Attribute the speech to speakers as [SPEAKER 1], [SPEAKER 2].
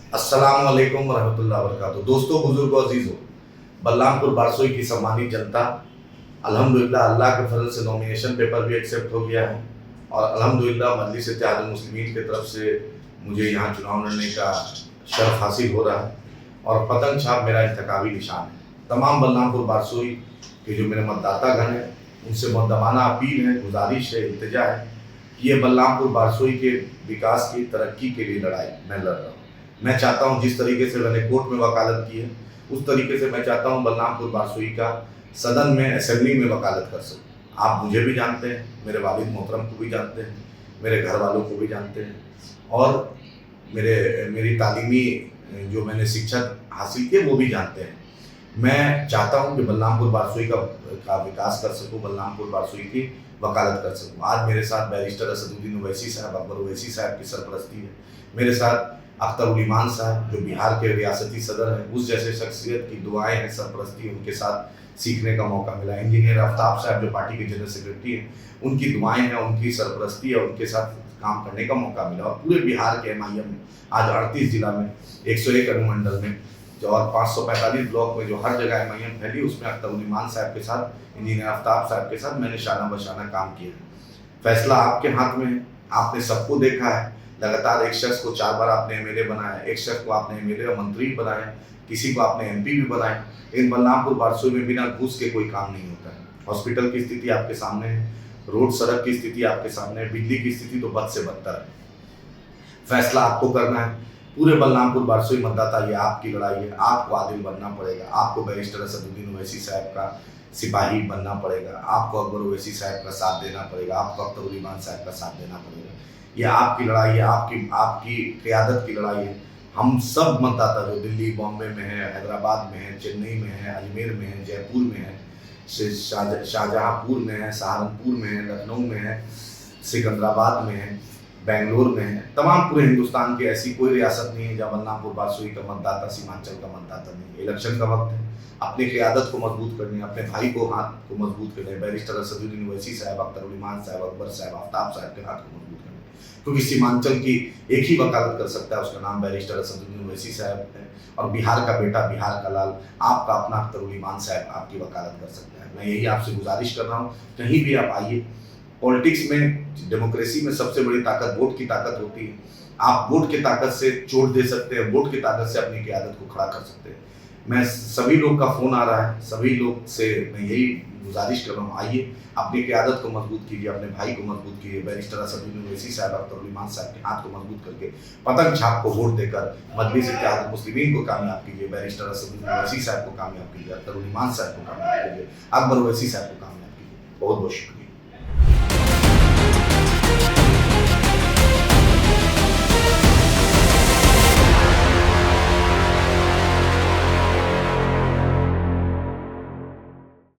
[SPEAKER 1] अस्सलाम वालेकुम वरहमतुल्लाहि वबरकातुहू। दोस्तों, बुजुर्गों, अजीज़ों, बलरामपुर बारसोई की सम्मानित जनता, अल्हम्दुलिल्लाह अल्लाह के फजल से नॉमिनेशन पेपर भी एक्सेप्ट हो गया है और अल्हम्दुलिल्लाह मजलिस इत्तेहादुल मुस्लिमीन की तरफ से मुझे यहाँ चुनाव लड़ने का शर्फ हासिल हो रहा है और पतंग छाप मेरा इंतखाबी निशान है। तमाम बलरामपुर बारसोई के जो मेरे मतदाता गण हैं उनसे मुद्दमाना अपील है, गुजारिश है, इल्तिजा है कि ये बलरामपुर बारसोई के विकास की तरक्की के लिए लड़ाई मैं लड़ रहा हूँ। मैं चाहता हूँ जिस तरीके से मैंने कोर्ट में वकालत की है उस तरीके से मैं चाहता हूँ बलरामपुर बारसोई का सदन में, असेंबली में वकालत कर सकूँ। आप मुझे भी जानते हैं, मेरे वालिद मोहतरम को भी जानते हैं, मेरे घर वालों को भी जानते हैं और मेरी तालीमी जो मैंने शिक्षा हासिल की वो भी जानते हैं। मैं चाहता हूँ कि बलरामपुर बारसोई का विकास कर सकूँ, बलरामपुर बारसोई की वकालत कर सकूँ। आज मेरे साथ बैरिस्टर असदुद्दीन ओवैसी साहब, अकबर ओवैसी साहब की सरपरस्ती है। मेरे साथ अख्तर उल ईमान साहब जो बिहार के रियासती सदर हैं, उस जैसे शख्सियत की दुआएं हैं, सरपरस्ती, उनके साथ सीखने का मौका मिला। इंजीनियर आफ्ताब साहब जो पार्टी के जनरल सेक्रेटरी हैं, उनकी दुआएं हैं, उनकी सरपरस्ती है, उनके साथ काम करने का मौका मिला। और पूरे बिहार के MIM में आज 38 जिला में 101 अनुमंडल में और 545 ब्लॉक में जो हर जगह MIM फैली, उसमें अख्तर उल ईमान साहब के साथ, इंजीनियर आफ्ताब साहब के साथ मैंने शाना बशाना काम किया है। फैसला आपके हाथ में है, आपने सबको देखा है। लगातार एक शख्स को 4 बार आपने MLA बनाया, एक शख्स को आपने MLA और मंत्री बनाया, किसी को आपने MP भी बनाया। इन बलरामपुर बारसोई में बिना घूस के कोई काम नहीं होता है। हॉस्पिटल की स्थिति आपके सामने है, रोड सड़क की स्थिति आपके सामने है, बिजली की स्थिति तो बद से बदतर है। फैसला आपको करना है। पूरे बलरामपुर बारसोई मतदाता, ये आपकी लड़ाई है। आपको आदिल बनना पड़ेगा, आपको बैरिस्टर असदुद्दीन ओवैसी साहब का सिपाही बनना पड़ेगा, आपको अकबर ओवैसी साहब का साथ देना पड़ेगा, आपको अख्तर उल ईमान साहब का साथ देना पड़ेगा। ये आपकी लड़ाई है, आपकी क़यादत की लड़ाई है। हम सब मतदाता जो दिल्ली, बॉम्बे में है, हैदराबाद में है, चेन्नई में है, अजमेर में है, जयपुर में है, शाहजहाँपुर में है, सहारनपुर में है, लखनऊ में है, सिकंदराबाद में है, बेंगलोर में है, तमाम पूरे हिंदुस्तान की ऐसी कोई रियासत नहीं है जहाँ बलरामपुर बारसोई का मतदाता सीमांचल का मतदाता नहीं है। इलेक्शन का वक्त है, अपनी क़यादत को मजबूत करनी है, अपने भाई को हाथ को मजबूत करना है। बैरिस्टर असदुद्दीन ओवैसी साहब, अख्तर उल ईमान साहब, अकबर साहब, आफ्ताब साहब के हाथ को मजबूत करना है। क्योंकि सीमांचल की एक ही वकालत कर सकता है, उसका नाम बैरिस्टर असदुद्दीन ओवैसी साहब है और बिहार का बेटा, बिहार का लाल, आपका अपना अख्तर उल ईमान साहब आपकी वकालत कर सकता है। मैं यही आपसे गुजारिश कर रहा हूँ, कहीं भी आप आइए। पॉलिटिक्स में, डेमोक्रेसी में सबसे बड़ी ताकत वोट की ताकत होती है। आप वोट की ताकत से चोट दे सकते हैं, वोट की ताकत से अपनी क़यादत को खड़ा कर सकते हैं। मैं सभी लोग का फ़ोन आ रहा है, सभी लोग से मैं यही गुजारिश कर रहा हूँ, आइए अपनी क़यादत को मजबूत कीजिए, अपने भाई को मजबूत कीजिए। बैरिस्टर असदुद्दीन ओवैसी साहब, अख्तर उल ईमान साहब के हाथ को मजबूत करके पतंग छाप को वोट देकर मजलिस इत्तेहादुल मुस्लिमीन को कामयाब कीजिए। बैरिस्टर असदुद्दीन ओवैसी साहब को कामयाब कीजिए, अख्तर उल ईमान साहब को कामयाब कीजिए, अकबर ओवैसी साहब को कामयाब कीजिए। बहुत बहुत शुक्रिया।